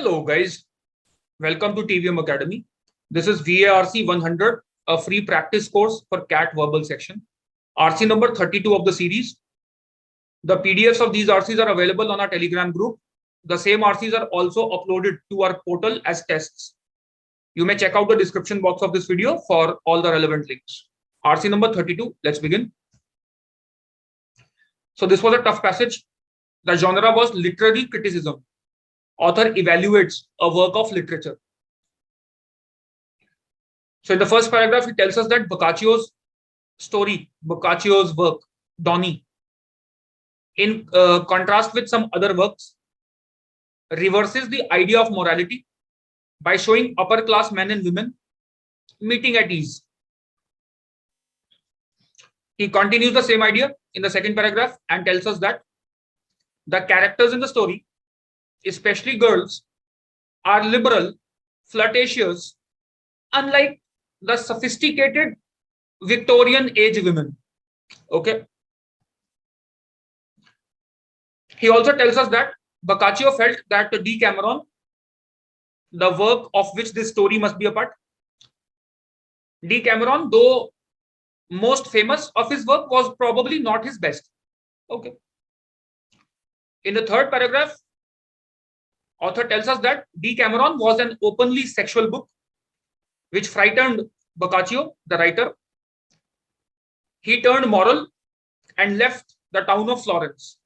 Hello guys, welcome to TVM Academy. This is VARC 100, a free practice course for CAT verbal section. RC number 32 of the series. The PDFs of these RCs are available on our Telegram group. The same RCs are also uploaded to our portal as tests. You may check out the description box of this video for all the relevant links. RC number 32, let's begin. So this was a tough passage. The genre was literary criticism. Author evaluates a work of literature. So in the first paragraph, he tells us that Boccaccio's story, Boccaccio's work, Donny, in contrast with some other works, reverses the idea of morality by showing upper class men and women meeting at ease. He continues the same idea in the second paragraph and tells us that the characters in the story, especially girls, are liberal, flirtatious, unlike the sophisticated Victorian age women. Okay. He also tells us that Boccaccio felt that Decameron, the work of which this story must be a part, Decameron, though most famous of his work, was probably not his best. Okay. In the third paragraph, author tells us that Decameron was an openly sexual book which frightened Boccaccio, the writer. He turned moral and left the town of Florence.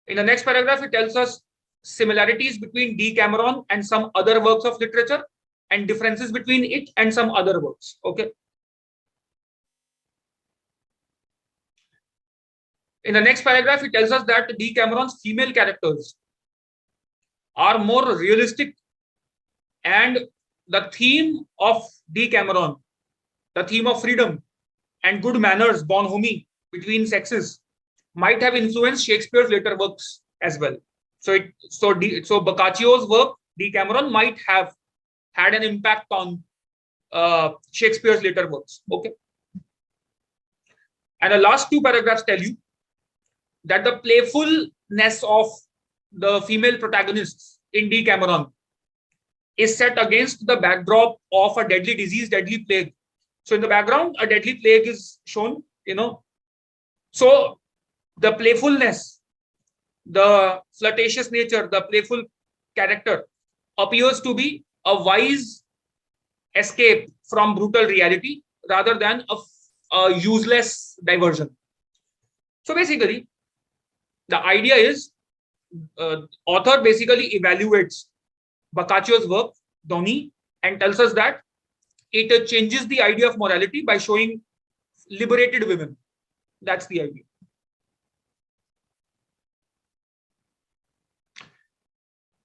In the next paragraph, he tells us similarities between Decameron and some other works of literature and differences between it and some other works. Okay. In the next paragraph, he tells us that Decameron's female characters are more realistic, and the theme of Decameron, the theme of freedom and good manners, bonhomie between sexes, might have influenced Shakespeare's later works as well. So Boccaccio's work, Decameron, might have had an impact on Shakespeare's later works. Okay. And the last two paragraphs tell you that the playfulness of the female protagonists in Decameron is set against the backdrop of a deadly disease, deadly plague. So in the background, a deadly plague is shown, So the playfulness, the flirtatious nature, the playful character appears to be a wise escape from brutal reality rather than a useless diversion. So basically, the idea is author basically evaluates Boccaccio's work, Donny, and tells us that it changes the idea of morality by showing liberated women. That's the idea.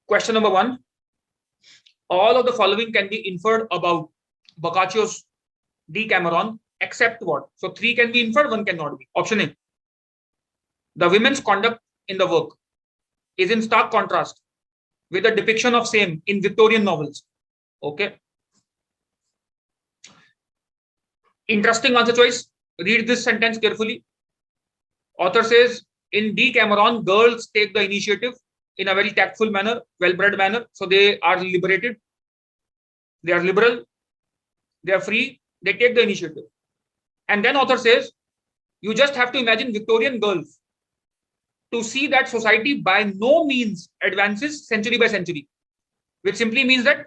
Question number 1. All of the following can be inferred about Boccaccio's Decameron, except what? So 3 can be inferred, 1 cannot be. Option A. The women's conduct in the work is in stark contrast with the depiction of same in Victorian novels. Okay. Interesting answer choice. Read this sentence carefully. Author says, in Decameron, girls take the initiative in a very tactful manner, well-bred manner. So they are liberated. They are liberal. They are free. They take the initiative. And then author says, you just have to imagine Victorian girls to see that society by no means advances century by century, which simply means that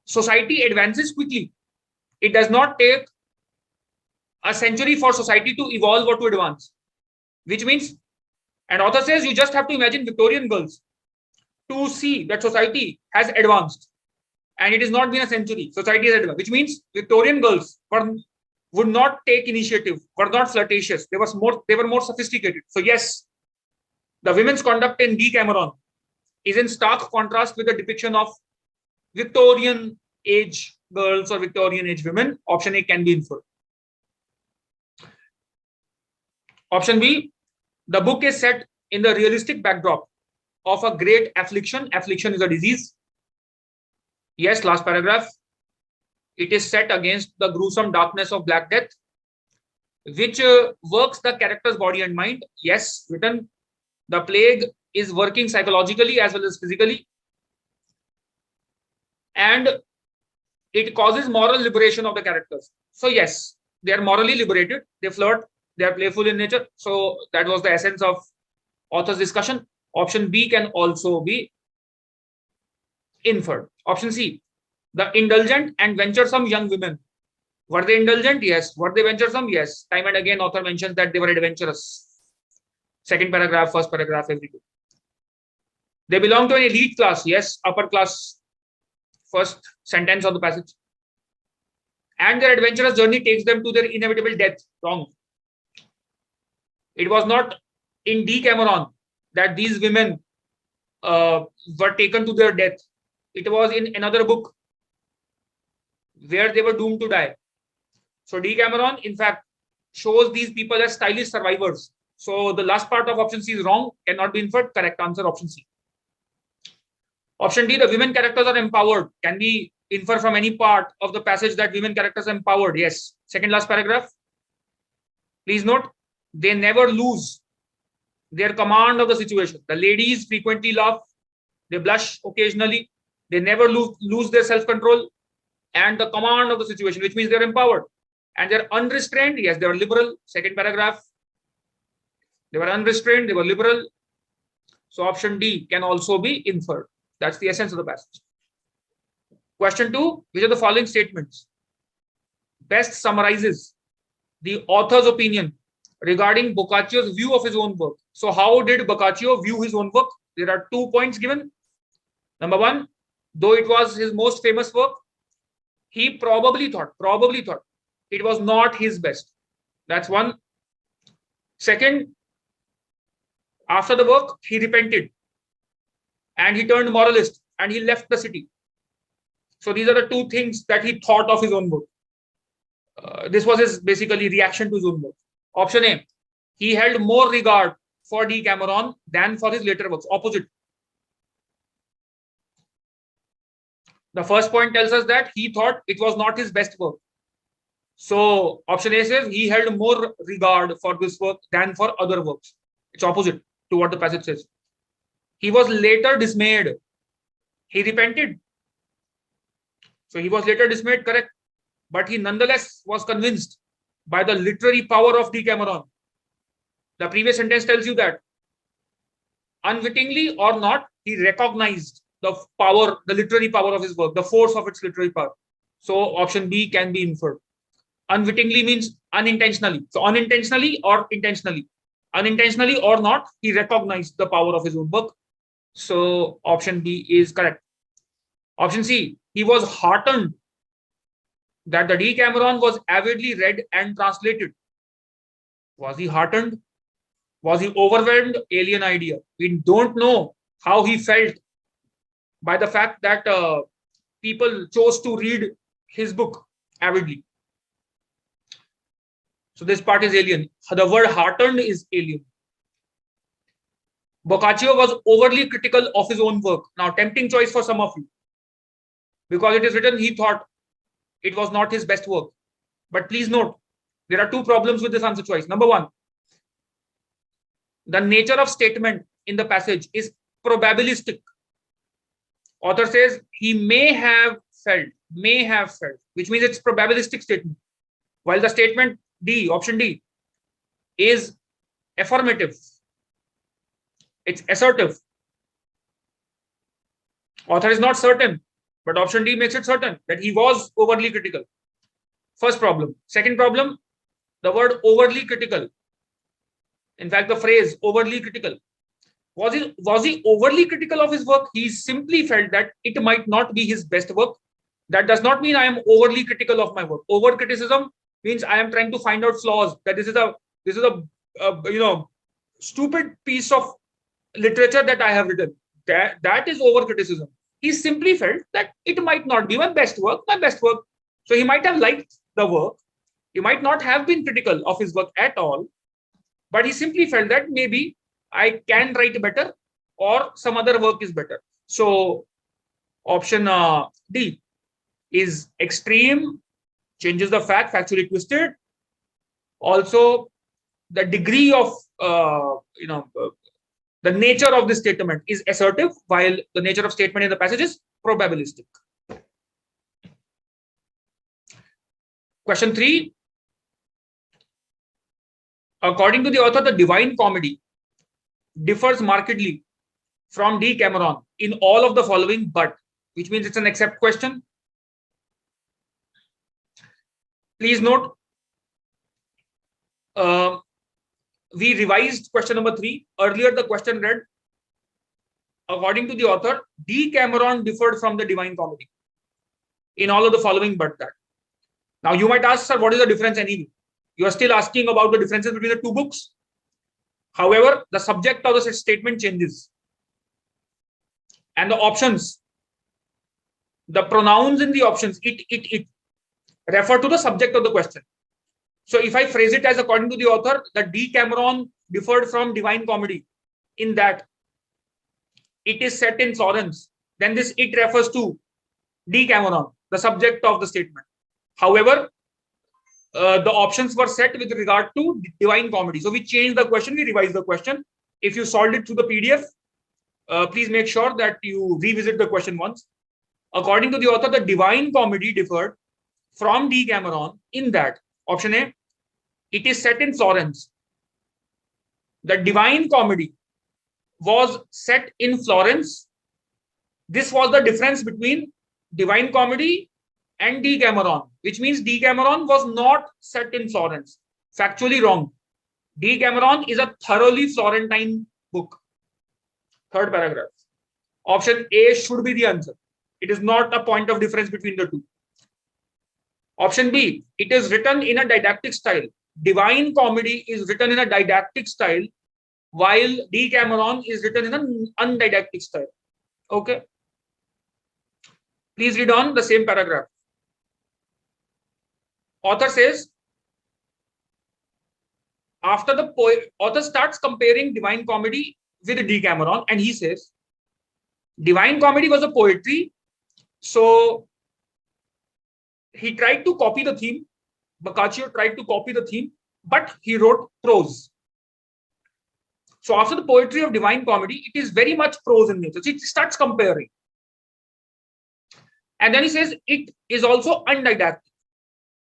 society advances quickly. It does not take a century for society to evolve or to advance, which means, and author says, you just have to imagine Victorian girls to see that society has advanced, and it has not been a century. Society has advanced, which means Victorian girls would not take initiative, were not flirtatious. They were more sophisticated. So yes, the women's conduct in Decameron is in stark contrast with the depiction of Victorian age girls or Victorian age women. Option A can be inferred. Option B, the book is set in the realistic backdrop of a great affliction. Affliction is a disease. Yes, last paragraph. It is set against the gruesome darkness of Black Death. which works the character's body and mind. Yes, written. The plague is working psychologically as well as physically, and it causes moral liberation of the characters. So yes, they are morally liberated, they flirt, they are playful in nature. So that was the essence of author's discussion. Option B can also be inferred. Option C, the indulgent and venturesome young women. Were they indulgent? Yes. Were they venturesome? Yes. Time and again, author mentions that they were adventurous. Second paragraph, first paragraph, everything. They belong to an elite class. Yes. Upper class. First sentence of the passage. And their adventurous journey takes them to their inevitable death. Wrong. It was not in Decameron that these women were taken to their death. It was in another book where they were doomed to die. So Decameron, in fact, shows these people as stylish survivors. So the last part of option C is wrong, cannot be inferred. Correct answer, option C. Option D, the women characters are empowered. Can be inferred from any part of the passage that women characters are empowered. Yes. Second last paragraph. Please note, they never lose their command of the situation. The ladies frequently laugh. They blush occasionally. They never lose their self-control and the command of the situation, which means they're empowered. And they're unrestrained. Yes, they were liberal. Second paragraph. They were unrestrained. They were liberal. So option D can also be inferred. That's the essence of the passage. Question 2. Which of the following statements best summarizes the author's opinion regarding Boccaccio's view of his own work? So how did Boccaccio view his own work? There are 2 points given. Number 1, though it was his most famous work, he probably thought it was not his best. That's one. Second, after the work, he repented and he turned moralist and he left the city. So these are the 2 things that he thought of his own work. This was his basically reaction to his own work. Option A, he held more regard for Decameron than for his later works. Opposite. The first point tells us that he thought it was not his best work. So option A says he held more regard for this work than for other works. It's opposite to what the passage says. He was later dismayed. He repented. So he was later dismayed, correct. But he nonetheless was convinced by the literary power of Decameron. The previous sentence tells you that unwittingly or not, he recognized the power, the literary power of his work, the force of its literary power. So option B can be inferred. Unwittingly means unintentionally. So unintentionally or intentionally. Unintentionally or not, he recognized the power of his own work. So option B is correct. Option C, he was heartened that the Decameron was avidly read and translated. Was he heartened? Was he overwhelmed? Alien idea. We don't know how he felt by the fact that people chose to read his book avidly. So this part is alien. The word heartened is alien. Boccaccio was overly critical of his own work. Now, tempting choice for some of you. Because it is written, he thought it was not his best work. But please note, there are 2 problems with this answer choice. Number 1, the nature of statement in the passage is probabilistic. Author says he may have felt, which means it's probabilistic statement. While the statement D, option D, is affirmative. It's assertive. Author is not certain, but option D makes it certain that he was overly critical. First problem. Second problem, the word overly critical. In fact, the phrase overly critical. Was he overly critical of his work? He simply felt that it might not be his best work. That does not mean I am overly critical of my work. Over criticism means I am trying to find out flaws. That this is a stupid piece of literature that I have written. That is over criticism. He simply felt that it might not be my best work. So he might have liked the work. He might not have been critical of his work at all, but he simply felt that maybe I can write better or some other work is better. So option D is extreme, changes the fact, factually twisted. Also, the degree of The nature of this statement is assertive, while the nature of statement in the passage is probabilistic. Question 3. According to the author, the Divine Comedy differs markedly from Decameron in all of the following, but, which means it's an except question. Please note, we revised question number 3. Earlier, the question read, according to the author, Decameron differed from the Divine Comedy in all of the following, but that. Now, you might ask, sir, what is the difference anyway? You are still asking about the differences between the two books. However, the subject of the statement changes. And the options, the pronouns in the options, it refer to the subject of the question. So if I phrase it as according to the author, that Decameron differed from Divine Comedy in that it is set in Florence, then this it refers to Decameron, the subject of the statement. However, the options were set with regard to Divine Comedy. So we changed the question, we revised the question. If you solved it through the PDF, please make sure that you revisit the question once. According to the author, the Divine Comedy differed from Decameron in that, option A, it is set in Florence. The Divine Comedy was set in Florence. This was the difference between Divine Comedy and Decameron, which means Decameron was not set in Florence. Factually wrong. Decameron is a thoroughly Florentine book. Third paragraph. Option A should be the answer. It is not a point of difference between the two. Option B, it is written in a didactic style. Divine Comedy is written in a didactic style, while Decameron is written in an undidactic style. Okay. Please read on the same paragraph. Author says, after the author starts comparing Divine Comedy with Decameron, and he says, Divine Comedy was a poetry, so he tried to copy the theme. Boccaccio tried to copy the theme, but he wrote prose. So after the poetry of Divine Comedy, it is very much prose in nature. So it starts comparing. And then he says, it is also undidactic.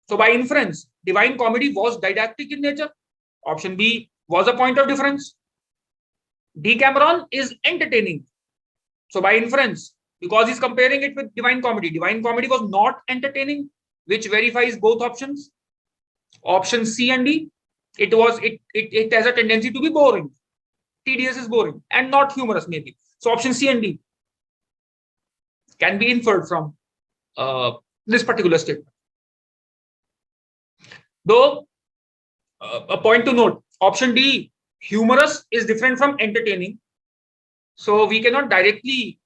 So by inference, Divine Comedy was didactic in nature. Option B was a point of difference. Decameron is entertaining. So by inference, because he's comparing it with Divine Comedy was not entertaining, which verifies both options. Option C and D, it has a tendency to be boring. Tedious is boring and not humorous, maybe. So option C and D can be inferred from this particular statement. Though, a point to note, option D, humorous, is different from entertaining. So we cannot directly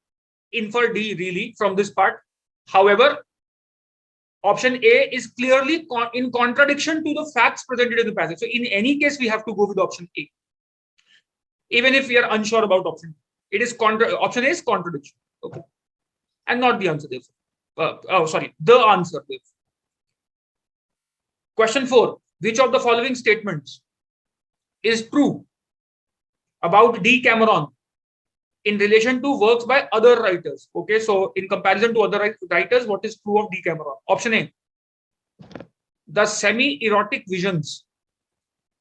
infer D really from this part. However, option A is clearly in contradiction to the facts presented in the passage. So in any case, we have to go with option A. Even if we are unsure about option A. It is option A is contradiction. Okay. And not the answer, therefore. The answer, therefore. Question 4. Which of the following statements is true about Decameron in relation to works by other writers? Okay, so in comparison to other writers, what is true of Decameron? Option A. The semi-erotic visions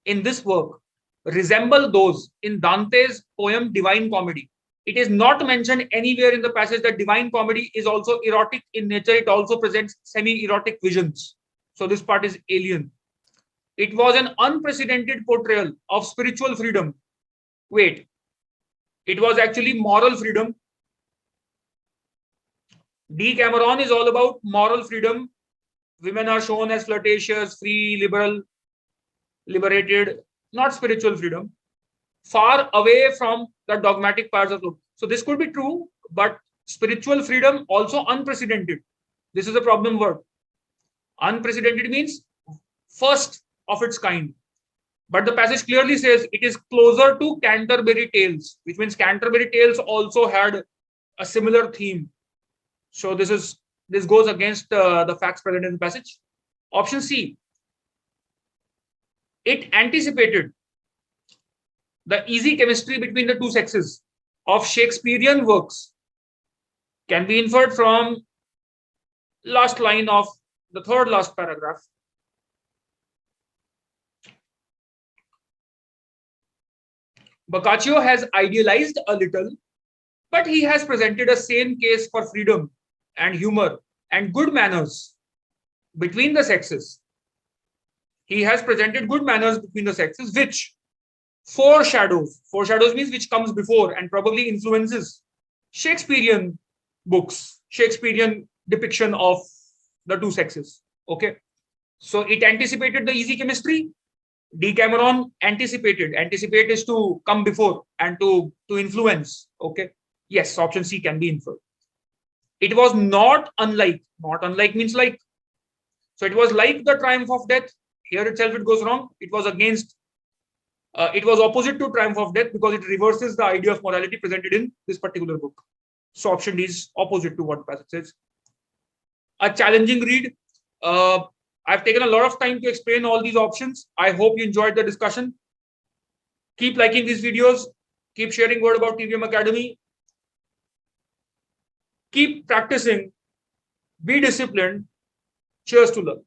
in this work resemble those in Dante's poem Divine Comedy. It is not mentioned anywhere in the passage that Divine Comedy is also erotic in nature. It also presents semi-erotic visions. So this part is alien. It was an unprecedented portrayal of spiritual freedom. Wait, it was actually moral freedom. Decameron is all about moral freedom. Women are shown as flirtatious, free, liberal, liberated, not spiritual freedom. Far away from the dogmatic powers of law. So this could be true, but spiritual freedom also unprecedented. This is a problem word. Unprecedented means first of its kind. But the passage clearly says it is closer to Canterbury Tales, which means Canterbury Tales also had a similar theme. So this goes against the facts present in the passage. Option C. It anticipated The easy chemistry between the two sexes of Shakespearean works can be inferred from last line of the third last paragraph. Boccaccio has idealized a little, but he has presented a sane case for freedom and humor and good manners between the sexes. He has presented good manners between the sexes, which foreshadows means which comes before and probably influences Shakespearean books, Shakespearean depiction of the two sexes. Okay. So it anticipated the easy chemistry. Decameron anticipated. Anticipate is to come before and to influence. Okay. Yes, option C can be inferred. It was not unlike means like. So it was like the triumph of death. Here itself it goes wrong. It was against, it was opposite to triumph of death because it reverses the idea of morality presented in this particular book. So option D is opposite to what passage says. A challenging read. I've taken a lot of time to explain all these options. I hope you enjoyed the discussion. Keep liking these videos. Keep sharing word about TVM Academy. Keep practicing. Be disciplined. Cheers to love.